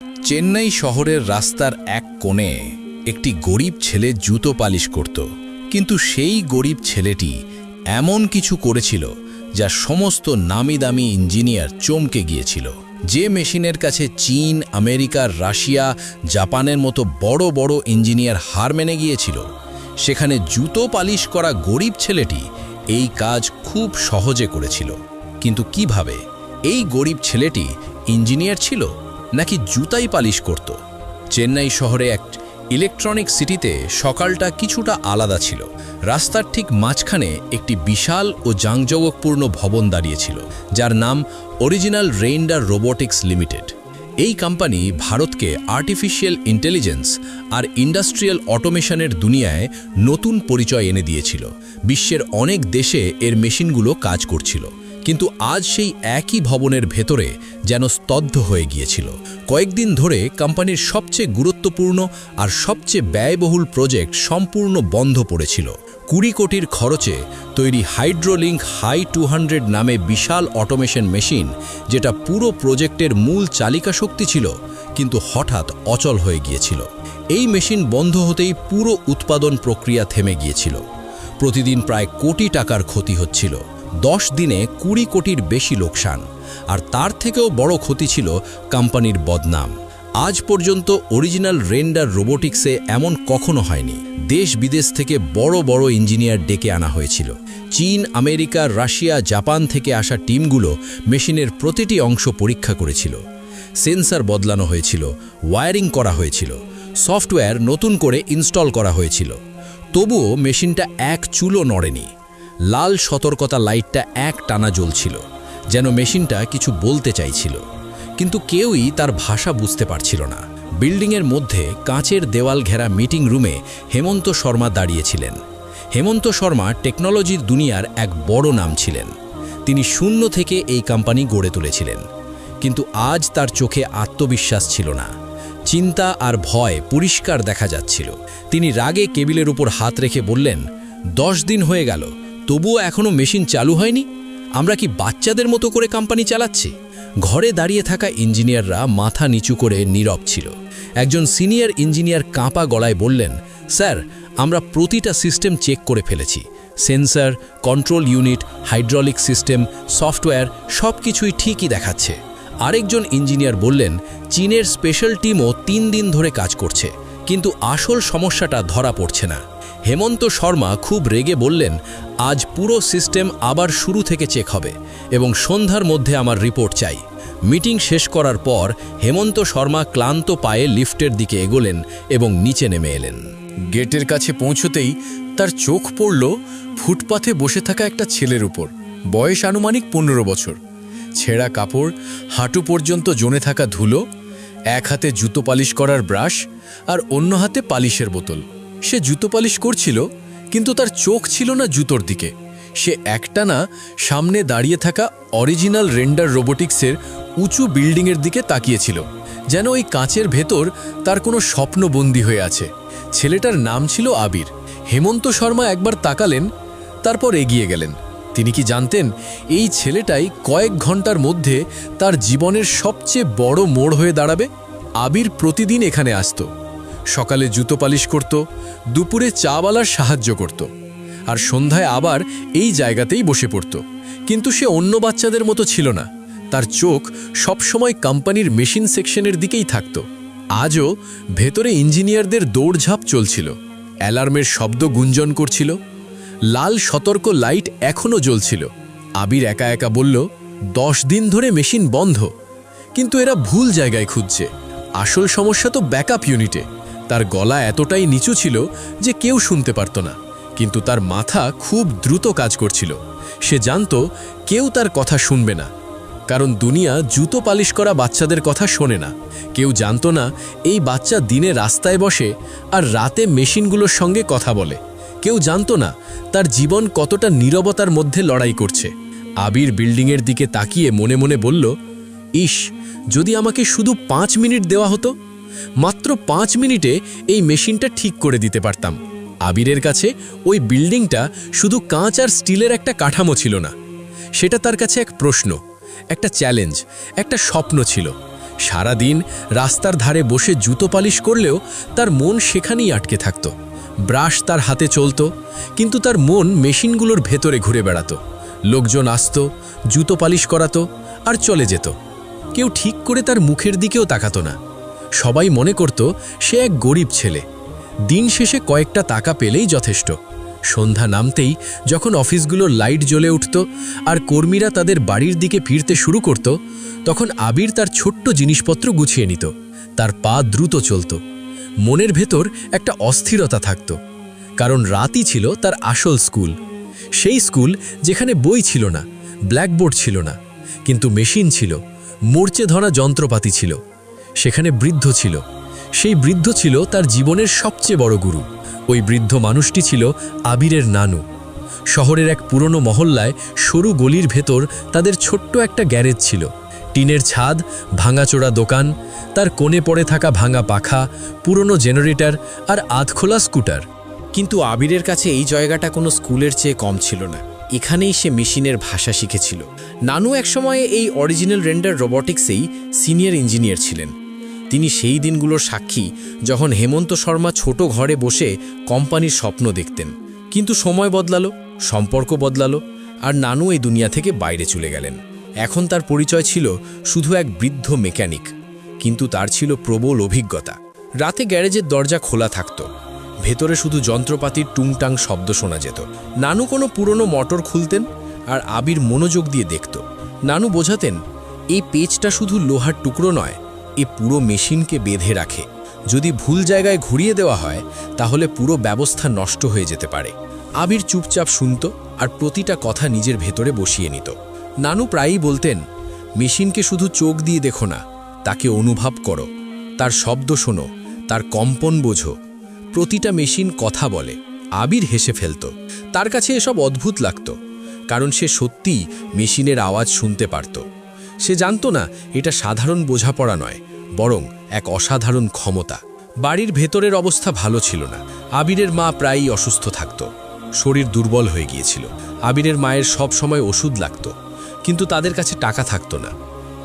চেন্নাই শহরের রাস্তার এক কোণে একটি গরিব ছেলে জুতো পালিশ করত, কিন্তু সেই গরিব ছেলেটি এমন কিছু করেছিল যা সমস্ত নামি দামি ইঞ্জিনিয়ার চমকে গিয়েছিল। যে মেশিনের কাছে চীন, আমেরিকা, রাশিয়া, জাপানের মতো বড় বড় ইঞ্জিনিয়ার হার মেনে গিয়েছিল, সেখানে জুতো পালিশ করা গরিব ছেলেটি এই কাজ খুব সহজে করেছিল। কিন্তু কিভাবে? এই গরিব ছেলেটি ইঞ্জিনিয়ার ছিল নাকি জুতাই পালিশ করত? চেন্নাই শহরে এক ইলেকট্রনিক সিটিতে সকালটা কিছুটা আলাদা ছিল। রাস্তার ঠিক মাঝখানে একটি বিশাল ও জাঁকজমকপূর্ণ ভবন দাঁড়িয়েছিল, যার নাম অরিজিনাল রেইন্ডার রোবোটিক্স লিমিটেড। এই কোম্পানি ভারতকে আর্টিফিশিয়াল ইন্টেলিজেন্স আর ইন্ডাস্ট্রিয়াল অটোমেশনের দুনিয়ায় নতুন পরিচয় এনে দিয়েছিল। বিশ্বের অনেক দেশে এর মেশিনগুলো কাজ করছিল, কিন্তু আজ সেই একই ভবনের ভেতরে যেন স্তব্ধ হয়ে গিয়েছিল। কয়েকদিন ধরে কোম্পানির সবচেয়ে গুরুত্বপূর্ণ আর সবচেয়ে ব্যয়বহুল প্রজেক্ট সম্পূর্ণ বন্ধ পড়েছিল। 20 কোটির খরচে তৈরি হাইড্রোলিঙ্ক হাই 200 নামে বিশাল অটোমেশন মেশিন, যেটা পুরো প্রজেক্টের মূল চালিকা শক্তি ছিল, কিন্তু হঠাৎ অচল হয়ে গিয়েছিল। এই মেশিন বন্ধ হতেই পুরো উৎপাদন প্রক্রিয়া থেমে গিয়েছিল। প্রতিদিন প্রায় কোটি টাকার ক্ষতি হচ্ছিল। 10 দিনে 20 কোটির বেশি লোকসান। আর তার থেকেও বড় ক্ষতি ছিল কোম্পানির বদনাম। আজ পর্যন্ত অরিজিনাল রেন্ডার রোবোটিক্সে এমন কখনো হয়নি। দেশ বিদেশ থেকে বড় বড় ইঞ্জিনিয়ার ডেকে আনা হয়েছিল। চীন, আমেরিকা, রাশিয়া, জাপান থেকে আসা টিমগুলো মেশিনের প্রতিটি অংশ পরীক্ষা করেছিল। সেন্সর বদলানো হয়েছিল, ওয়্যারিং করা হয়েছিল, সফটওয়্যার নতুন করে ইনস্টল করা হয়েছিল। তবুও মেশিনটা এক চুলও নড়েনি। লাল সতর্কতা লাইটটা এক টানা জ্বলছিল, যেন মেশিনটা কিছু বলতে চাইছিল, কিন্তু কেউই তার ভাষা বুঝতে পারছিল না। বিল্ডিংয়ের মধ্যে কাঁচের দেওয়াল ঘেরা মিটিং রুমে হেমন্ত শর্মা দাঁড়িয়েছিলেন। হেমন্ত শর্মা টেকনোলজির দুনিয়ার এক বড় নাম ছিলেন। তিনি শূন্য থেকে এই কোম্পানি গড়ে তুলেছিলেন, কিন্তু আজ তার চোখে আত্মবিশ্বাস ছিল না। চিন্তা আর ভয় পরিষ্কার দেখা যাচ্ছিল। তিনি রাগে কেবিলের উপর হাত রেখে বললেন, 10 দিন হয়ে গেল, তবুও এখনও মেশিন চালু হয়নি। আমরা কি বাচ্চাদের মতো করে কোম্পানি চালাচ্ছি? ঘরে দাঁড়িয়ে থাকা ইঞ্জিনিয়াররা মাথা নিচু করে নীরব ছিল। একজন সিনিয়র ইঞ্জিনিয়ার কাঁপা গলায় বললেন, স্যার, আমরা প্রতিটা সিস্টেম চেক করে ফেলেছি। Sensor, control unit, hydraulic system, software সব কিছুই ঠিকই দেখাচ্ছে। আরেকজন ইঞ্জিনিয়ার বললেন, চীনের স্পেশাল টিমও 3 দিন ধরে কাজ করছে, কিন্তু আসল সমস্যাটা ধরা পড়ছে না। হেমন্ত শর্মা খুব রেগে বললেন, আজ পুরো সিস্টেম আবার শুরু থেকে চেক হবে এবং সন্ধ্যার মধ্যে আমার রিপোর্ট চাই। মিটিং শেষ করার পর হেমন্ত শর্মা ক্লান্ত পায়ে লিফটের দিকে এগোলেন এবং নিচে নেমে এলেন। গেটের কাছে পৌঁছতেই তার চোখ পড়ল ফুটপাথে বসে থাকা একটা ছেলের উপর। বয়স আনুমানিক 15 বছর। ছেঁড়া কাপড়, হাঁটু পর্যন্ত জমে থাকা ধুলো, এক হাতে জুতো পালিশ করার ব্রাশ আর অন্য হাতে পালিশের বোতল। সে জুতো পালিশ করছিল, কিন্তু তার চোখ ছিল না জুতোর দিকে। সে একটানা সামনে দাঁড়িয়ে থাকা অরিজিনাল রেন্ডার রোবোটিক্সের উঁচু বিল্ডিংয়ের দিকে তাকিয়েছিল, যেন ওই কাঁচের ভেতর তার কোনো স্বপ্ন বন্দী হয়ে আছে। ছেলেটার নাম ছিল আবির। হেমন্ত শর্মা একবার তাকালেন, তারপর এগিয়ে গেলেন। তিনি কি জানতেন এই ছেলেটাই কয়েক ঘন্টার মধ্যে তার জীবনের সবচেয়ে বড় মোড় হয়ে দাঁড়াবে? আবির প্রতিদিন এখানে আসত। সকালে জুতো পালিশ করত, দুপুরে চাওয়ালার সাহায্য করত, আর সন্ধ্যায় আবার এই জায়গাতেই বসে পড়ত। কিন্তু সে অন্য বাচ্চাদের মতো ছিল না। তার চোখ সবসময় কোম্পানির মেশিন সেকশনের দিকেই থাকত। আজও ভেতরে ইঞ্জিনিয়ারদের দৌড়ঝাঁপ চলছিল। অ্যালার্মের শব্দ গুঞ্জন করছিল। লাল সতর্ক লাইট এখনও জ্বলছিল। আবির একা একা বলল, 10 দিন ধরে মেশিন বন্ধ, কিন্তু এরা ভুল জায়গায় খুঁজছে। আসল সমস্যা তো ব্যাকআপ ইউনিটে। তার গলা এতটাই নিচু ছিল যে কেউ শুনতে পারত না, কিন্তু তার মাথা খুব দ্রুত কাজ করছিল। সে জানত কেউ তার কথা শুনবে না, কারণ দুনিয়া জুতো পালিশ করা বাচ্চাদের কথা শোনে না। কেউ জানত না এই বাচ্চা দিনে রাস্তায় বসে আর রাতে মেশিনগুলোর সঙ্গে কথা বলে। কেউ জানত না তার জীবন কতটা নীরবতার মধ্যে লড়াই করছে। আবির বিল্ডিংয়ের দিকে তাকিয়ে মনে মনে বলল, ইস, যদি আমাকে শুধু 5 মিনিট দেওয়া হতো, মাত্র 5 মিনিটে এই মেশিনটা ঠিক করে দিতে পারতাম। আবিরের কাছে ওই বিল্ডিংটা শুধু কাঁচ আর স্টিলের একটা কাঠামো ছিল না, সেটা তার কাছে এক প্রশ্ন, একটা চ্যালেঞ্জ, একটা স্বপ্ন ছিল। সারাদিন রাস্তার ধারে বসে জুতো পালিশ করলেও তার মন সেখানেই আটকে থাকত। ব্রাশ তার হাতে চলত, কিন্তু তার মন মেশিনগুলোর ভেতরে ঘুরে বেড়াত। লোকজন আসত, জুতো পালিশ করাতো আর চলে যেত। কেউ ঠিক করে তার মুখের দিকেও তাকাতো না। সবাই মনে করত সে এক গরিব ছেলে। দিন শেষে কয়েকটা টাকা পেলেই যথেষ্ট। সন্ধ্যা নামতেই যখন অফিসগুলোর লাইট জ্বলে উঠত আর কর্মীরা তাদের বাড়ির দিকে ফিরতে শুরু করত, তখন আবির তার ছোট্ট জিনিসপত্র গুছিয়ে নিত। তার পা দ্রুত চলত। মনের ভেতর একটা অস্থিরতা থাকত, কারণ রাতই ছিল তার আসল স্কুল। সেই স্কুল যেখানে বই ছিল না, ব্ল্যাকবোর্ড ছিল না, কিন্তু মেশিন ছিল, মরচে ধরা যন্ত্রপাতি ছিল। সেখানে বৃদ্ধ ছিল। সেই বৃদ্ধ ছিল তার জীবনের সবচেয়ে বড় গুরু। ওই বৃদ্ধ মানুষটি ছিল আবিরের নানু। শহরের এক পুরনো মহল্লায় সরু গলির ভেতর তাদের ছোট্ট একটা গ্যারেজ ছিল। টিনের ছাদ, ভাঙাচোরা দোকান, তার কোণে পড়ে থাকা ভাঙা পাখা, পুরনো জেনারেটর আর আধখোলা স্কুটার। কিন্তু আবিরের কাছে এই জায়গাটা কোনো স্কুলের চেয়ে কম ছিল না। এখানেই সে মেশিনের ভাষা শিখেছিল। নানু একসময়ে এই অরিজিনাল রেন্ডার রোবটিক্সেই সিনিয়র ইঞ্জিনিয়ার ছিলেন। তিনি সেই দিনগুলোর সাক্ষী যখন হেমন্ত শর্মা ছোট ঘরে বসে কোম্পানির স্বপ্ন দেখতেন। কিন্তু সময় বদলালো, সম্পর্ক বদলালো, আর নানু এই দুনিয়া থেকে বাইরে চলে গেলেন। এখন তার পরিচয় ছিল শুধু এক বৃদ্ধ মেকানিক, কিন্তু তার ছিল প্রবল অভিজ্ঞতা। রাতে গ্যারেজের দরজা খোলা থাকত, ভেতরে শুধু যন্ত্রপাতির টুংটাং শব্দ শোনা যেত। নানু কোনো পুরনো মোটর খুলতেন আর আবির মনোযোগ দিয়ে দেখত। নানু বোঝাতেন, এই পেজটা শুধু লোহার টুকরো নয়, এ পুরো মেশিনকে বেঁধে রাখে। যদি ভুল জায়গায় ঘুরিয়ে দেওয়া হয় তাহলে পুরো ব্যবস্থা নষ্ট হয়ে যেতে পারে। আবির চুপচাপ শুনত আর প্রতিটা কথা নিজের ভেতরে বসিয়ে নিত। নানু প্রায়ই বলতেন, মেশিনকে শুধু চোখ দিয়ে দেখো না, তাকে অনুভব করো, তার শব্দ শোনো, তার কম্পন বোঝো। প্রতিটা মেশিন কথা বলে। আবির হেসে ফেলত। তার কাছে এসব অদ্ভুত লাগত, কারণ সে সত্যিই মেশিনের আওয়াজ শুনতে পারত। সে জানত না এটা সাধারণ বোঝাপড়া নয়, বরং এক অসাধারণ ক্ষমতা। বাড়ির ভেতরের অবস্থা ভালো ছিল না। আবিরের মা প্রায়ই অসুস্থ থাকত, শরীর দুর্বল হয়ে গিয়েছিল। আবিরের মায়ের সব সময় ওষুধ লাগত, কিন্তু তাদের কাছে টাকা থাকত না।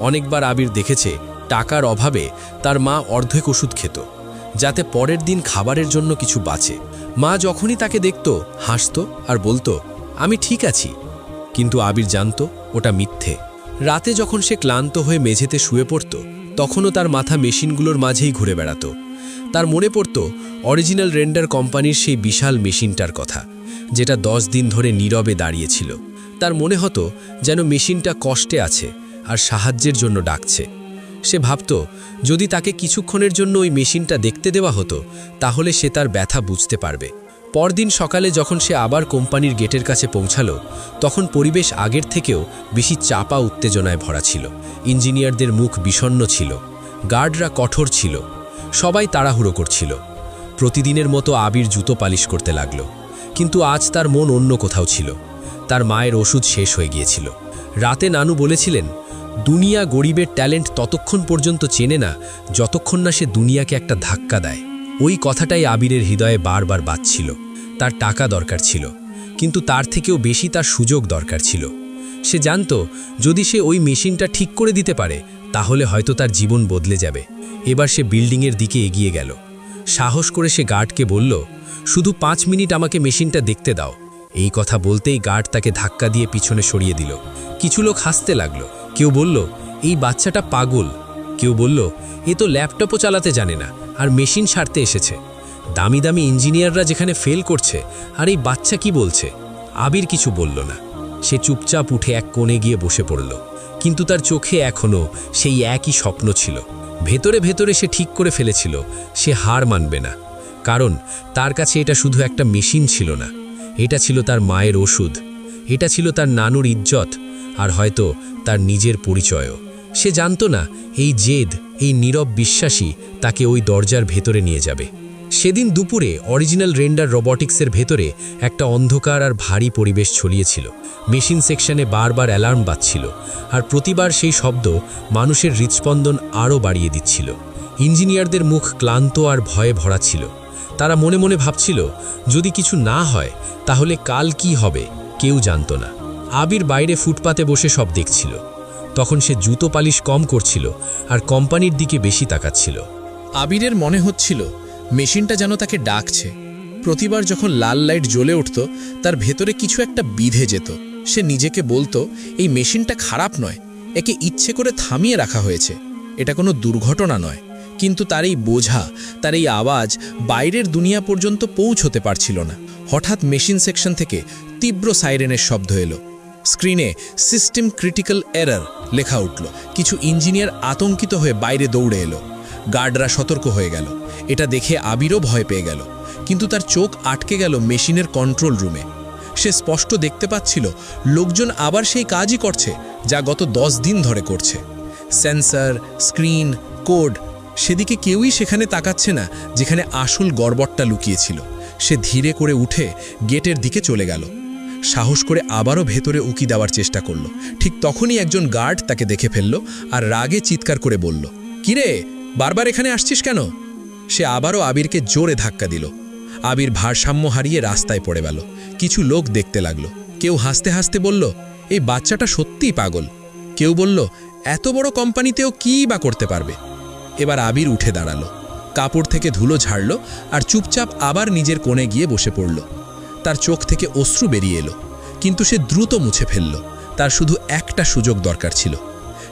অনেকবার আবির দেখেছে টাকার অভাবে তার মা অর্ধেক ওষুধ খেত, যাতে পরের দিন খাবারের জন্য কিছু বাঁচে। মা যখনই তাকে দেখত হাসত আর বলতো, আমি ঠিক আছি। কিন্তু আবির জানত ওটা মিথ্যে। রাতে যখন সে ক্লান্ত হয়ে মেঝেতে শুয়ে পড়ত, তখনও তার মাথা মেশিনগুলোর মাঝেই ঘুরে বেড়াত। তার মনে পড়ত অরিজিনাল রেন্ডার কোম্পানির সেই বিশাল মেশিনটার কথা, যেটা 10 দিন ধরে নীরবে দাঁড়িয়েছিল। তার মনে হতো যেন মেশিনটা কষ্টে আছে আর সাহায্যের জন্য ডাকছে। সে ভাবত, যদি তাকে কিছুক্ষণের জন্য ওই মেশিনটা দেখতে দেওয়া হতো তাহলে সে তার ব্যথা বুঝতে পারবে। পরদিন সকালে যখন সে আবার কোম্পানির গেটের কাছে পৌঁছালো, তখন পরিবেশ আগের থেকেও বেশি চাপা উত্তেজনায় ভরা ছিল। ইঞ্জিনিয়ারদের মুখ বিষণ্ণ ছিল, গার্ডরা কঠোর ছিল, সবাই তাড়াহুড়ো করছিল। প্রতিদিনের মতো আবির জুতো পালিশ করতে লাগলো, কিন্তু আজ তার মন অন্য কোথাও ছিল। তার মায়ের ওষুধ শেষ হয়ে গিয়েছিল। রাতে নানু বলেছিলেন, দুনিয়া গরিবের ট্যালেন্ট ততক্ষণ পর্যন্ত চেনে না যতক্ষণ না সে দুনিয়াকে একটা ধাক্কা দেয়। ওই কথাটাই আবিরের হৃদয়ে বারবার বাজছিল। তার টাকা দরকার ছিল, কিন্তু তার থেকেও বেশি তার সুযোগ দরকার ছিল। সে জানত যদি সে ওই মেশিনটা ঠিক করে দিতে পারে তাহলে হয়তো তার জীবন বদলে যাবে। এবার সে বিল্ডিংয়ের দিকে এগিয়ে গেল। সাহস করে সে গার্ডকে বলল, শুধু 5 মিনিট আমাকে মেশিনটা দেখতে দাও। এই কথা বলতেই গার্ড তাকে ধাক্কা দিয়ে পিছনে সরিয়ে দিল। কিছু লোক হাসতে লাগলো। কেউ বলল, এই বাচ্চাটা পাগল। কেউ বলল, এ তো ল্যাপটপও চালাতে জানে না আর মেশিন সারতে এসেছে। দামি দামি ইঞ্জিনিয়াররা যেখানে ফেল করছে আর এই বাচ্চা কি বলছে। আবির কিছু বলল না। সে চুপচাপ উঠে এক কোণে গিয়ে বসে পড়ল। কিন্তু তার চোখে এখনও সেই একই স্বপ্ন ছিল। ভেতরে ভেতরে সে ঠিক করে ফেলেছিল সে হার মানবে না, কারণ তার কাছে এটা শুধু একটা মেশিন ছিল না, এটা ছিল তার মায়ের ওষুধ, এটা ছিল তার নানুর ইজ্জত, আর হয়তো তার নিজের পরিচয়ও। সে জানত না এই জেদ, এই নীরব বিশ্বাসী তাকে ওই দরজার ভেতরে নিয়ে যাবে। সেদিন দুপুরে অরিজিনাল রেন্ডার রোবটিক্সের ভেতরে একটা অন্ধকার আর ভারী পরিবেশ ছড়িয়েছিল। মেশিন সেকশনে বারবার অ্যালার্ম বাজছিল, আর প্রতিবার সেই শব্দ মানুষের হৃৎস্পন্দন আরও বাড়িয়ে দিচ্ছিল। ইঞ্জিনিয়ারদের মুখ ক্লান্ত আর ভয়ে ভরা ছিল। তারা মনে মনে ভাবছিল, যদি কিছু না হয় তাহলে কাল কি হবে কেউ জানত না। আবির বাইরে ফুটপাতে বসে সব দেখছিল। তখন সে জুতো পালিশ কম করছিল আর কোম্পানির দিকে বেশি তাকাচ্ছিল। আবিরের মনে হচ্ছিল মেশিনটা যেন তাকে ডাকছে। প্রতিবার যখন লাল লাইট জ্বলে উঠত তার ভেতরে কিছু একটা বিঁধে যেত। সে নিজেকে বলতো, এই মেশিনটা খারাপ নয়, একে ইচ্ছে করে থামিয়ে রাখা হয়েছে, এটা কোনো দুর্ঘটনা নয়। কিন্তু তার এই বোঝা, তার এই আওয়াজ বাইরের দুনিয়া পর্যন্ত পৌঁছতে পারছিল না। হঠাৎ মেশিন সেকশন থেকে তীব্র সাইরেনের শব্দ এলো। স্ক্রিনে সিস্টেম ক্রিটিক্যাল এরর লেখা উঠল। কিছু ইঞ্জিনিয়ার আতঙ্কিত হয়ে বাইরে দৌড়ে এলো। গার্ডরা সতর্ক হয়ে গেল। এটা দেখে আবিরও ভয় পেয়ে গেল, কিন্তু তার চোখ আটকে গেল মেশিনের কন্ট্রোল রুমে। সে স্পষ্ট দেখতে পাচ্ছিল লোকজন আবার সেই কাজই করছে যা গত 10 দিন ধরে করছে। সেন্সর, স্ক্রিন, কোড, সেদিকে কেউই সেখানে তাকাচ্ছে না যেখানে আসল গড়বড়টা লুকিয়েছিল। সে ধীরে করে উঠে গেটের দিকে চলে গেল। সাহস করে আবারও ভেতরে উকি দেওয়ার চেষ্টা করল। ঠিক তখনই একজন গার্ড তাকে দেখে ফেলল আর রাগে চিৎকার করে বলল, কিরে, বারবার এখানে আসছিস কেন? সে আবারও আবিরকে জোরে ধাক্কা দিল। আবির ভারসাম্য হারিয়ে রাস্তায় পড়ে গেল। কিছু লোক দেখতে লাগলো। কেউ হাসতে হাসতে বলল, এই বাচ্চাটা সত্যিই পাগল। কেউ বলল, এত বড় কোম্পানিতেও কী বা করতে পারবে। এবার আবির উঠে দাঁড়ালো, কাপড় থেকে ধুলো ঝাড়ল আর চুপচাপ আবার নিজের কোণে গিয়ে বসে পড়ল। তার চোখ থেকে অশ্রু বেরিয়ে এলো, কিন্তু সে দ্রুত মুছে ফেলল। তার শুধু একটা সুযোগ দরকার ছিল।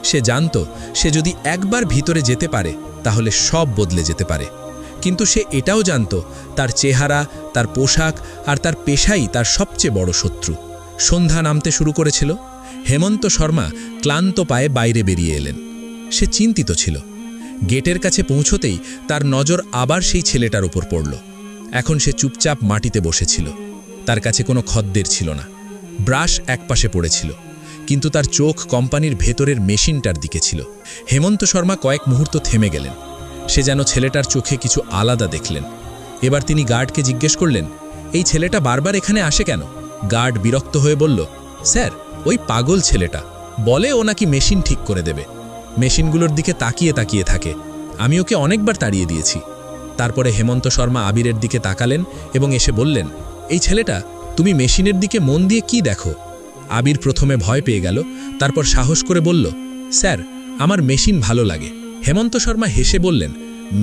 সে জানত সে যদি একবার ভিতরে যেতে পারে তাহলে সব বদলে যেতে পারে। কিন্তু সে এটাও জানত তার চেহারা, তার পোশাক আর তার পেশাই তার সবচেয়ে বড় শত্রু। সন্ধ্যা নামতে শুরু করেছিল। হেমন্ত শর্মা ক্লান্ত পায়ে বাইরে বেরিয়ে এলেন। সে চিন্তিত ছিল। গেটের কাছে পৌঁছতেই তার নজর আবার সেই ছেলেটার উপর পড়ল। এখন সে চুপচাপ মাটিতে বসেছিল। তার কাছে কোনো খদ্দের ছিল না। ব্রাশ একপাশে পড়েছিল, কিন্তু তার চোখ কোম্পানির ভেতরের মেশিনটার দিকে ছিল। হেমন্ত শর্মা কয়েক মুহূর্ত থেমে গেলেন। সে যেন ছেলেটার চোখে কিছু আলাদা দেখলেন। এবার তিনি গার্ডকে জিজ্ঞেস করলেন, এই ছেলেটা বারবার এখানে আসে কেন? গার্ড বিরক্ত হয়ে বলল, স্যার, ওই পাগল ছেলেটা বলে ও নাকি মেশিন ঠিক করে দেবে। মেশিনগুলোর দিকে তাকিয়ে তাকিয়ে থাকে। আমি ওকে অনেকবার তাড়িয়ে দিয়েছি। তারপরে হেমন্ত শর্মা আবিরের দিকে তাকালেন এবং এসে বললেন, এই ছেলেটা, তুমি মেশিনের দিকে মন দিয়ে কি দেখো? আবির প্রথমে ভয় পেয়ে গেল, তারপর সাহস করে বলল, স্যার, আমার মেশিন ভালো লাগে। হেমন্ত শর্মা হেসে বললেন,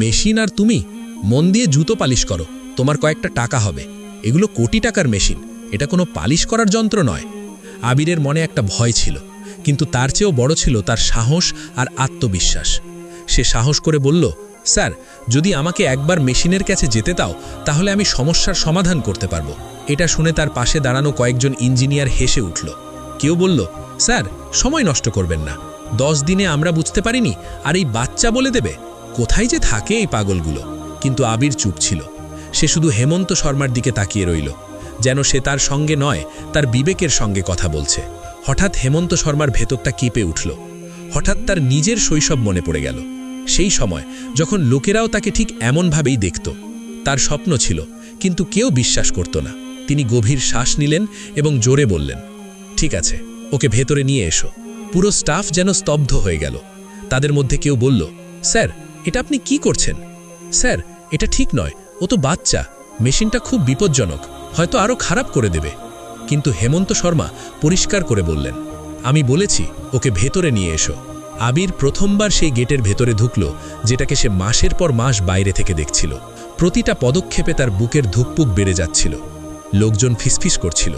মেশিন আর তুমি? মন দিয়ে জুতো পালিশ করো, তোমার কয়েকটা টাকা হবে। এগুলো কোটি টাকার মেশিন, এটা কোনো পালিশ করার যন্ত্র নয়। আবিরের মনে একটা ভয় ছিল, কিন্তু তার চেয়েও বড় ছিল তার সাহস আর আত্মবিশ্বাস। সে সাহস করে বলল, স্যার, যদি আমাকে একবার মেশিনের কাছে যেতে দাও তাহলে আমি সমস্যার সমাধান করতে পারবো। এটা শুনে তার পাশে দাঁড়ানো কয়েকজন ইঞ্জিনিয়ার হেসে উঠল। কেউ বলল, স্যার, সময় নষ্ট করবেন না, 10 দিনে আমরা বুঝতে পারিনি, আর এই বাচ্চা বলে দেবে? কোথায় যে থাকে এই পাগলগুলো? কিন্তু আবির চুপ ছিল। সে শুধু হেমন্ত শর্মার দিকে তাকিয়ে রইল, যেন সে তার সঙ্গে নয়, তার বিবেকের সঙ্গে কথা বলছে। হঠাৎ হেমন্ত শর্মার ভেতরটা কেঁপে উঠল। হঠাৎ তার নিজের শৈশব মনে পড়ে গেল। সেই সময় যখন লোকেরাও তাকে ঠিক এমনভাবেই দেখত। তার স্বপ্ন ছিল, কিন্তু কেউ বিশ্বাস করত না। তিনি গভীর শ্বাস নিলেন এবং জোরে বললেন, ঠিক আছে, ওকে ভেতরে নিয়ে এসো। পুরো স্টাফ যেন স্তব্ধ হয়ে গেল। তাদের মধ্যে কেউ বলল, স্যার, এটা আপনি কি করছেন? স্যার, এটা ঠিক নয়, ও তো বাচ্চা, মেশিনটা খুব বিপজ্জনক, হয়তো আরও খারাপ করে দেবে। কিন্তু হেমন্ত শর্মা পরিষ্কার করে বললেন, আমি বলেছি ওকে ভেতরে নিয়ে এসো। আবির প্রথমবার সেই গেটের ভেতরে ঢুকল, যেটাকে সে মাসের পর মাস বাইরে থেকে দেখছিল। প্রতিটা পদক্ষেপে তার বুকের ধুকপুক বেড়ে যাচ্ছিল। লোকজন ফিসফিস করছিল,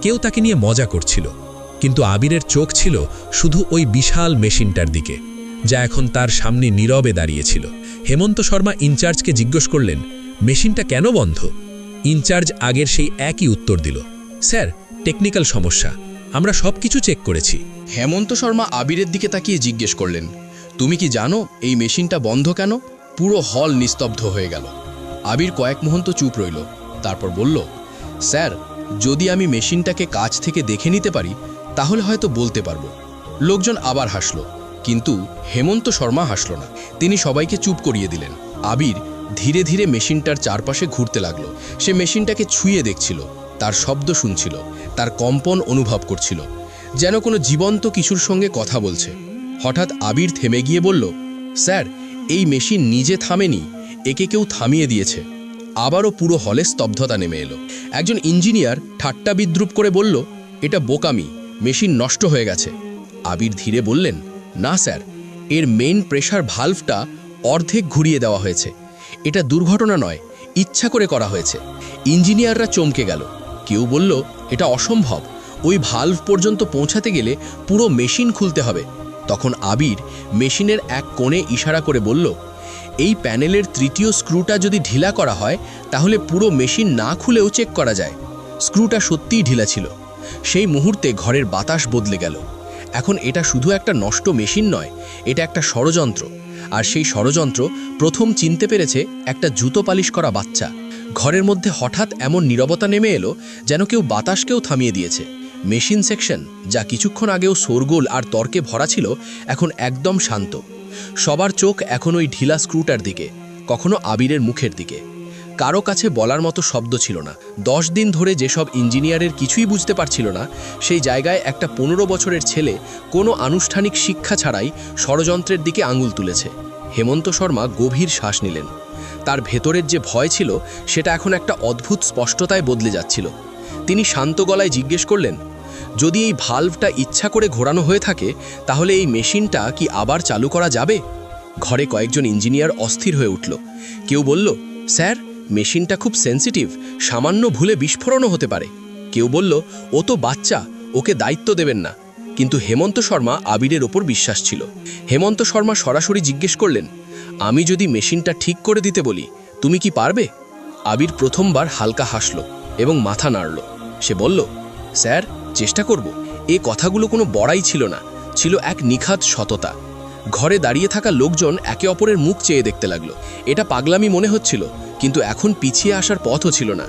কেউ তাকে নিয়ে মজা করছিল, কিন্তু আবিরের চোখ ছিল শুধু ওই বিশাল মেশিনটার দিকে, যা এখন তার সামনে নীরবে দাঁড়িয়েছিল। হেমন্ত শর্মা ইনচার্জকে জিজ্ঞেস করলেন, মেশিনটা কেন বন্ধ? ইনচার্জ আগের সেই একই উত্তর দিল, স্যার, টেকনিক্যাল সমস্যা, আমরা সব কিছু চেক করেছি। হেমন্ত শর্মা আবিরের দিকে তাকিয়ে জিজ্ঞেস করলেন, তুমি কি জানো এই মেশিনটা বন্ধ কেন? পুরো হল নিস্তব্ধ হয়ে গেল। আবির কয়েক মুহূর্ত চুপ রইল, তারপর বলল, স্যার, যদি আমি মেশিনটাকে কাছ থেকে দেখে নিতে পারি তাহলে হয়তো বলতে পারবো। লোকজন আবার হাসল, কিন্তু হেমন্ত শর্মা হাসল না। তিনি সবাইকে চুপ করিয়ে দিলেন। আবির ধীরে ধীরে মেশিনটার চারপাশে ঘুরতে লাগলো। সে মেশিনটাকে ছুঁয়ে দেখছিল, তার শব্দ শুনছিল, তার কম্পন অনুভব করছিল, যেন কোনো জীবন্ত কিছুর সঙ্গে কথা বলছে। হঠাৎ আবির থেমে গিয়ে বলল, স্যার, এই মেশিন নিজে থামেনি, একে কেউ থামিয়ে দিয়েছে। আবারও পুরো হলে স্তব্ধতা নেমে এলো। একজন ইঞ্জিনিয়ার ঠাট্টা বিদ্রুপ করে বলল, এটা বোকামি, মেশিন নষ্ট হয়ে গেছে। আবির ধীরে বললেন, না স্যার, এর মেইন প্রেশার ভালভটা অর্ধেক ঘুরিয়ে দেওয়া হয়েছে। এটা দুর্ঘটনা নয়, ইচ্ছা করে করা হয়েছে। ইঞ্জিনিয়াররা চমকে গেল। কেউ বলল, এটা অসম্ভব, ওই ভালভ পর্যন্ত পৌঁছাতে গেলে পুরো মেশিন খুলতে হবে। তখন আবির মেশিনের এক কোণে ইশারা করে বলল, এই প্যানেলের তৃতীয় স্ক্রুটা যদি ঢিলা করা হয় তাহলে পুরো মেশিন না খুলেও চেক করা যায়। স্ক্রুটা সত্যিই ঢিলা ছিল। সেই মুহূর্তে ঘরের বাতাস বদলে গেল। এখন এটা শুধু একটা নষ্ট মেশিন নয়, এটা একটা ষড়যন্ত্র। আর সেই ষড়যন্ত্র প্রথম চিনতে পেরেছে একটা জুতো পালিশ করা বাচ্চা। ঘরের মধ্যে হঠাৎ এমন নীরবতা নেমে এলো যেন কেউ বাতাসকেও থামিয়ে দিয়েছে। মেশিন সেকশন, যা কিছুক্ষণ আগেও শোরগোল আর তর্কে ভরা ছিল, এখন একদম শান্ত। সবার চোখ এখন ওই ঢিলা স্ক্রুটার দিকে, কখনো আবিরের মুখের দিকে। কারো কাছে বলার মতো শব্দ ছিল না। 10 দিন ধরে যেসব ইঞ্জিনিয়ারের কিছুই বুঝতে পারছিল না, সেই জায়গায় একটা 15 বছরের ছেলে কোনো আনুষ্ঠানিক শিক্ষা ছাড়াই ষড়যন্ত্রের দিকে আঙুল তুলেছে। হেমন্ত শর্মা গভীর শ্বাস নিলেন। তার ভেতরের যে ভয় ছিল সেটা এখন একটা অদ্ভুত স্পষ্টতায় বদলে যাচ্ছিল। তিনি শান্ত গলায় জিজ্ঞেস করলেন, যদি এই ভালভটা ইচ্ছা করে ঘোরানো হয়ে থাকে তাহলে এই মেশিনটা কি আবার চালু করা যাবে? ঘরে কয়েকজন ইঞ্জিনিয়ার অস্থির হয়ে উঠল। কেউ বলল, স্যার, মেশিনটা খুব সেন্সিটিভ, সামান্য ভুলে বিস্ফোরণও হতে পারে। কেউ বলল, ও তো বাচ্চা, ওকে দায়িত্ব দেবেন না। কিন্তু হেমন্ত শর্মা আবিরের ওপর বিশ্বাস ছিল। হেমন্ত শর্মা সরাসরি জিজ্ঞেস করলেন, আমি যদি মেশিনটা ঠিক করে দিতে বলি, তুমি কি পারবে? আবির প্রথমবার হালকা হাসল এবং মাথা নাড়ল। সে বলল, স্যার, চেষ্টা করব। এই কথাগুলো কোনো বড়াই ছিল না, ছিল এক নিখাত সততা। ঘরে দাঁড়িয়ে থাকা লোকজন একে অপরের মুখ চেয়ে দেখতে লাগলো। এটা পাগলামি মনে হচ্ছিল, কিন্তু এখন পিছিয়ে আসার পথও ছিল না।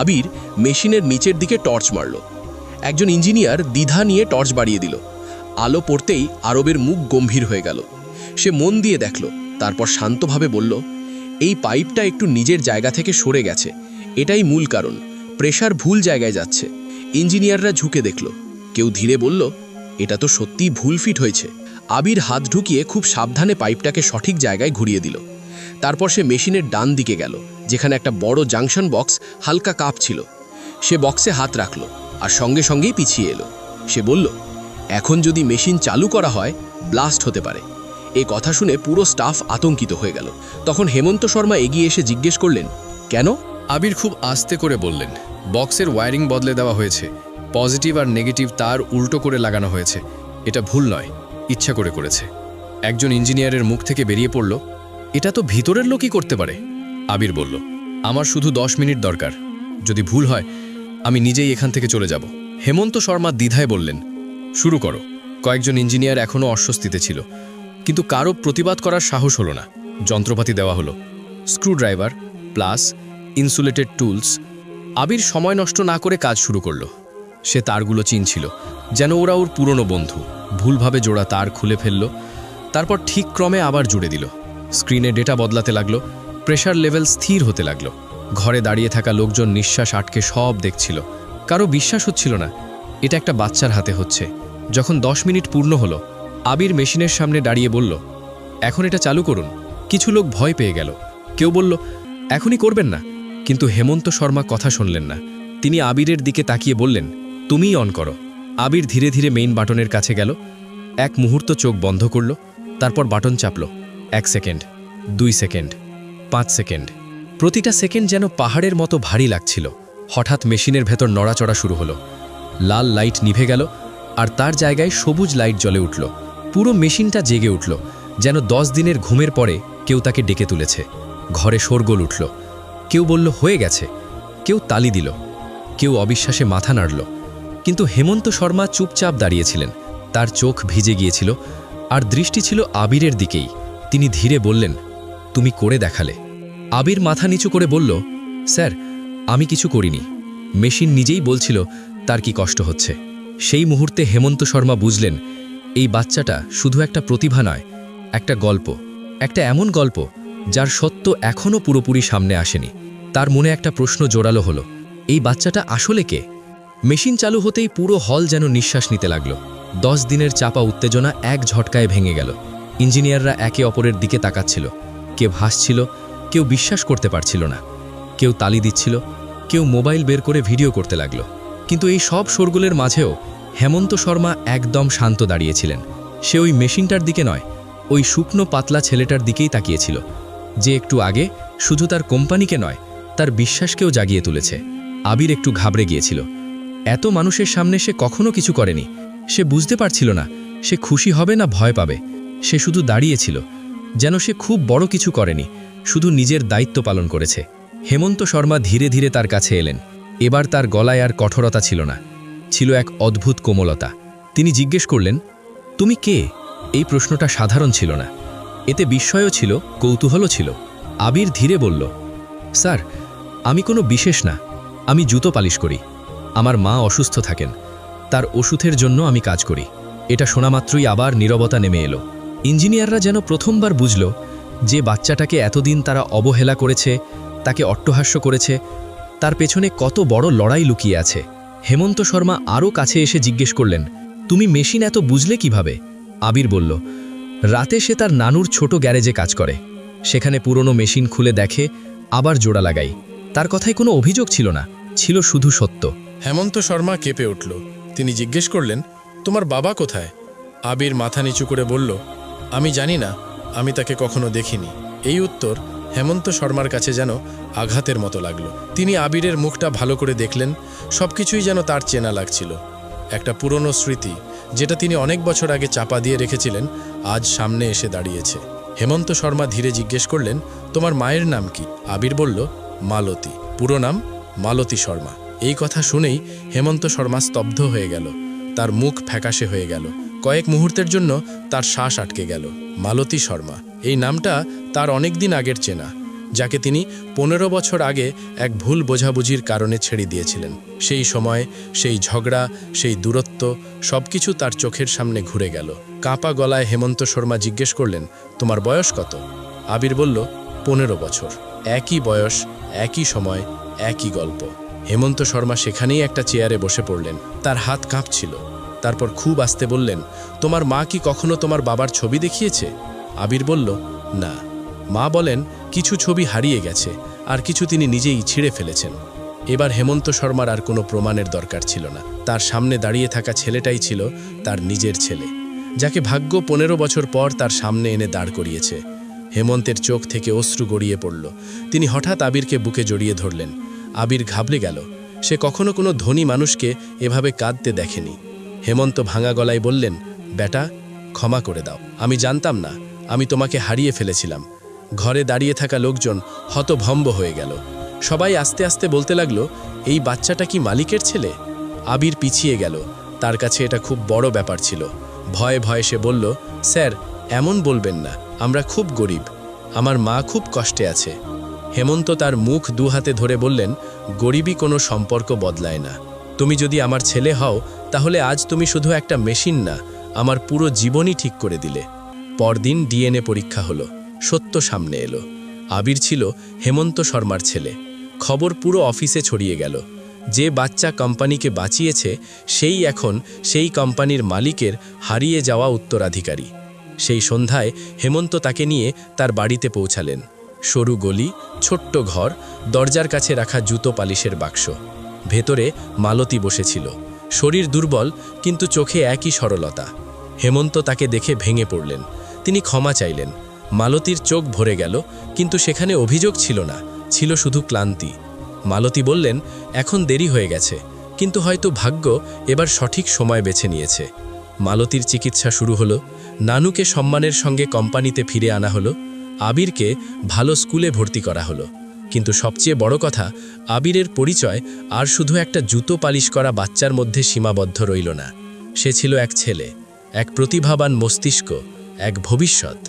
আবির মেশিনের নিচের দিকে টর্চ মারল। একজন ইঞ্জিনিয়ার দ্বিধা নিয়ে টর্চ বাড়িয়ে দিল। আলো পড়তেই আরবের মুখ গম্ভীর হয়ে গেল। সে মন দিয়ে দেখল, তারপর শান্তভাবে বলল, এই পাইপটা একটু নিজের জায়গা থেকে সরে গেছে, এটাই মূল কারণ। প্রেশার ভুল জায়গায় যাচ্ছে। ইঞ্জিনিয়াররা ঝুঁকে দেখল। কেউ ধীরে বলল, এটা তো সত্যিই ভুল ফিট হয়েছে। আবির হাত ঢুকিয়ে খুব সাবধানে পাইপটাকে সঠিক জায়গায় ঘুরিয়ে দিল। তারপর সে মেশিনের ডান দিকে গেল, যেখানে একটা বড় জাংশন বক্স হালকা কাঁপছিল। সে বক্সে হাত রাখল আর সঙ্গে সঙ্গেই পিছিয়ে এলো। সে বলল, এখন যদি মেশিন চালু করা হয়, ব্লাস্ট হতে পারে। এই কথা শুনে পুরো স্টাফ আতঙ্কিত হয়ে গেল। তখন হেমন্ত শর্মা এগিয়ে এসে জিজ্ঞেস করলেন, কেন? আবির খুব আস্তে করে বললেন, বক্সের ওয়্যারিং বদলে দেওয়া হয়েছে, পজিটিভ আর নেগেটিভ তার উল্টো করে লাগানো হয়েছে। এটা ভুল নয়, ইচ্ছা করে করেছে। একজন ইঞ্জিনিয়ারের মুখ থেকে বেরিয়ে পড়ল, এটা তো ভিতরের লোকই করতে পারে। আবির বলল, আমার শুধু 10 মিনিট দরকার, যদি ভুল হয় আমি নিজেই এখান থেকে চলে যাব। হেমন্ত শর্মা দ্বিধায় বললেন, শুরু করো। কয়েকজন ইঞ্জিনিয়ার এখনও অস্বস্তিতে ছিল, কিন্তু কারো প্রতিবাদ করার সাহস হলো না। যন্ত্রপাতি দেওয়া হলো, স্ক্রুড্রাইভার প্লাস ইনসুলেটেড টুলস। আবির সময় নষ্ট না করে কাজ শুরু করলো। সে তারগুলো চিনছিল, যেন ওরা ওর পুরনো বন্ধু। ভুলভাবে জোড়া তার খুলে ফেলল, তারপর ঠিক ক্রমে আবার জুড়ে দিল। স্ক্রিনে ডেটা বদলাতে লাগলো, প্রেশার লেভেল স্থির হতে লাগলো। ঘরে দাঁড়িয়ে থাকা লোকজন নিঃশ্বাস আটকে সব দেখছিল। কারো বিশ্বাস হচ্ছিল না এটা একটা বাচ্চার হাতে হচ্ছে। যখন 10 মিনিট পূর্ণ হলো, আবির মেশিনের সামনে দাঁড়িয়ে বলল, এখন এটা চালু করুন। কিছু লোক ভয় পেয়ে গেল। কেউ বলল, এখনই করবেন না। কিন্তু হেমন্ত শর্মা কথা শুনলেন না। তিনি আবিরের দিকে তাকিয়ে বললেন, তুমিই অন করো। আবির ধীরে ধীরে মেইন বাটনের কাছে গেল। এক মুহূর্ত চোখ বন্ধ করল, তারপর button chapel. 1 second, 2 second, 5 second. প্রতিটা সেকেন্ড যেন পাহাড়ের মতো ভারী লাগছিল। হঠাৎ মেশিনের ভেতর নড়াচড়া শুরু হলো। লাল লাইট নিভে গেল আর তার জায়গায় সবুজ লাইট জ্বলে উঠল। পুরো মেশিনটা জেগে উঠল, যেন 10 দিনের ঘুমের পরে কেউ তাকে ডেকে তুলেছে। ঘরে শোরগোল উঠল। কেউ বলল, হয়ে গেছে। কেউ তালি দিল, কেউ অবিশ্বাসে মাথা নাড়ল। কিন্তু হেমন্ত শর্মা চুপচাপ দাঁড়িয়েছিলেন। তার চোখ ভিজে গিয়েছিল আর দৃষ্টি ছিল আবিরের দিকেই। তিনি ধীরে বললেন, তুমি করে দেখালে। আবির মাথা নিচু করে বলল, স্যার, আমি কিছু করিনি। মেশিন নিজেই বলছিল তার কি কষ্ট হচ্ছে। সেই মুহূর্তে হেমন্ত শর্মা বুঝলেন, এই বাচ্চাটা শুধু একটা প্রতিভা নয়, একটা গল্প। একটা এমন গল্প যার সত্য এখনও পুরোপুরি সামনে আসেনি। তার মনে একটা প্রশ্ন জোরালো হলো, এই বাচ্চাটা আসলে কে? মেশিন চালু হতেই পুরো হল যেন নিঃশ্বাস নিতে লাগলো। 10 দিনের চাপা উত্তেজনা এক ঝটকায় ভেঙে গেল। ইঞ্জিনিয়াররা একে অপরের দিকে তাকাচ্ছিল। কেউ হাসছিল, কেউ বিশ্বাস করতে পারছিল না। কেউ তালি দিচ্ছিল, কেউ মোবাইল বের করে ভিডিও করতে লাগলো। কিন্তু এই সব শোরগোলের মাঝেও হেমন্ত শর্মা একদম শান্ত দাঁড়িয়েছিলেন। সে ওই মেশিনটার দিকে নয়, ওই শুকনো পাতলা ছেলেটার দিকেই তাকিয়েছিল, যে একটু আগে শুধু তার কোম্পানিকে নয়, তার বিশ্বাসকেও জাগিয়ে তুলেছে। আবির একটু ঘাবড়ে গিয়েছিল। এত মানুষের সামনে সে কখনো কিছু করেনি। সে বুঝতে পারছিল না সে খুশি হবে না ভয় পাবে। সে শুধু দাঁড়িয়েছিল, যেন সে খুব বড় কিছু করেনি, শুধু নিজের দায়িত্ব পালন করেছে। হেমন্ত শর্মা ধীরে ধীরে তার কাছে এলেন। এবার তার গলায় আর কঠোরতা ছিল না, ছিল এক অদ্ভুত কোমলতা। তিনি জিজ্ঞেস করলেন, তুমি কে? এই প্রশ্নটা সাধারণ ছিল না, এতে বিস্ময়ও ছিল, কৌতূহলও ছিল। আবির ধীরে বলল, স্যার, আমি কোনো বিশেষ না, আমি জুতো পালিশ করি। আমার মা অসুস্থ থাকেন, তার ওষুধের জন্য আমি কাজ করি। এটা শোনা মাত্রই আবার নীরবতা নেমে এলো। ইঞ্জিনিয়াররা যেন প্রথমবার বুঝল যে বাচ্চাটাকে এতদিন তারা অবহেলা করেছে, তাকে অট্টহাস্য করেছে, তার পেছনে কত বড় লড়াই লুকিয়ে আছে। হেমন্ত শর্মা আরও কাছে এসে জিজ্ঞেস করলেন, তুমি মেশিন এত বুঝলে কিভাবে? আবির বলল, রাতে সে তার নানুর ছোট গ্যারেজে কাজ করে, সেখানে পুরনো মেশিন খুলে দেখে, আবার জোড়া লাগাই। তার কথায় কোনো অভিযোগ ছিল না, ছিল শুধু সত্য। হেমন্ত শর্মা কেঁপে উঠল। তিনি জিজ্ঞেস করলেন, তোমার বাবা কোথায়? আবির মাথা নিচু করে বলল, আমি জানি না, আমি তাকে কখনো দেখিনি। এই উত্তর হেমন্ত শর্মার কাছে যেন আঘাতের মতো লাগলো। তিনি আবিরের মুখটা ভালো করে দেখলেন, সবকিছুই যেন তার চেনা লাগছিল। একটা পুরনো স্মৃতি, যেটা তিনি অনেক বছর আগে চাপা দিয়ে রেখেছিলেন, আজ সামনে এসে দাঁড়িয়েছে। হেমন্ত শর্মা ধীরে জিজ্ঞেস করলেন, তোমার মায়ের নাম কি? আবির বলল, মালতী। পুরো নাম মালতী শর্মা। এই কথা শুনেই হেমন্ত শর্মা স্তব্ধ হয়ে গেল। তার মুখ ফ্যাকাশে হয়ে গেল। কয়েক মুহূর্তের জন্য তার শ্বাস আটকে গেল। মালতী শর্মা, এই নামটা তার অনেক দিন আগের চেনা, যাকে তিনি 15 বছর আগে এক ভুল বোঝাবুঝির কারণে ছেড়ে দিয়েছিলেন। সেই সময়, সেই ঝগড়া, সেই দূরত্ব, সবকিছু তার চোখের সামনে ঘুরে গেল। কাঁপা গলায় হেমন্ত শর্মা জিজ্ঞেস করলেন, তোমার বয়স কত? আবির বলল, 15 বছর। একই বয়স, একই সময়, একই গল্প। হেমন্ত শর্মা সেখানেই একটা চেয়ারে বসে পড়লেন। তার হাত কাঁপছিল। তারপর খুব আস্তে বললেন, তোমার মা কি কখনো তোমার বাবার ছবি দেখিয়েছে? আবির বলল, না। মা বলেন কিছু ছবি হারিয়ে গেছে, আর কিছু তিনি নিজেই ছিঁড়ে ফেলেছেন। এবার হেমন্ত শর্মার আর কোনো প্রমাণের দরকার ছিল না। তার সামনে দাঁড়িয়ে থাকা ছেলেটাই ছিল তার নিজের ছেলে, যাকে ভাগ্য 15 বছর পর তার সামনে এনে দাঁড় করিয়েছে। হেমন্তের চোখ থেকে অশ্রু গড়িয়ে পড়ল। তিনি হঠাৎ আবিরকে বুকে জড়িয়ে ধরলেন। আবির ঘাবড়ে গেল। সে কখনো কোনো ধনী মানুষকে এভাবে কাঁদতে দেখেনি। হেমন্ত ভাঙা গলায় বললেন, বেটা, ক্ষমা করে দাও। আমি জানতাম না, আমি তোমাকে হারিয়ে ফেলেছিলাম। ঘরে দাঁড়িয়ে থাকা লোকজন হতভম্ব হয়ে গেল। সবাই আস্তে আস্তে বলতে লাগলো, এই বাচ্চাটা কি মালিকের ছেলে? আবির পিছিয়ে গেল। তার কাছে এটা খুব বড় ব্যাপার ছিল। ভয়ে ভয়ে সে বলল, স্যার, এমন বলবেন না, আমরা খুব গরিব, আমার মা খুব কষ্টে আছে। হেমন্ত তার মুখ 2 হাতে ধরে বললেন, গরিবই কোনো সম্পর্ক বদলায় না। তুমি যদি আমার ছেলে হও, তাহলে আজ তুমি শুধু একটা মেশিন না, আমার পুরো জীবনই ঠিক করে দিলে। পরদিন ডিএনএ পরীক্ষা হলো। সত্য সামনে এলো। আবির ছিল হেমন্ত শর্মার ছেলে। খবর পুরো অফিসে ছড়িয়ে গেল। যে বাচ্চা কোম্পানিকে বাঁচিয়েছে, সেই এখন সেই কোম্পানির মালিকের হারিয়ে যাওয়া উত্তরাধিকারী। সেই সন্ধ্যায় হেমন্ত তাকে নিয়ে তার বাড়িতে পৌঁছালেন। সরু গলি, ছোট্ট ঘর, দরজার কাছে রাখা জুতো পালিশের বাক্স। ভেতরে মালতী বসেছিল, শরীর দুর্বল, কিন্তু চোখে একই সরলতা। হেমন্ত তাকে দেখে ভেঙে পড়লেন। তিনি ক্ষমা চাইলেন। মালতীর চোখ ভরে গেল, কিন্তু সেখানে অভিযোগ ছিল না, ছিল শুধু ক্লান্তি। মালতী বললেন, এখন দেরি হয়ে গেছে, কিন্তু হয়তো ভাগ্য এবার সঠিক সময় বেছে নিয়েছে। মালতীর চিকিৎসা শুরু হলো। নানুকে সম্মানের সঙ্গে কোম্পানিতে ফিরে আনা হলো। আবিরকে ভালো স্কুলে ভর্তি করা হলো। কিন্তু সবচেয়ে বড় কথা, আবিরের পরিচয় আর শুধু একটা জুতো পালিশ করা বাচ্চার মধ্যে সীমাবদ্ধ রইল না। সে ছিল এক ছেলে, এক প্রতিভাবান মস্তিষ্ক, এক ভবিষ্যৎ।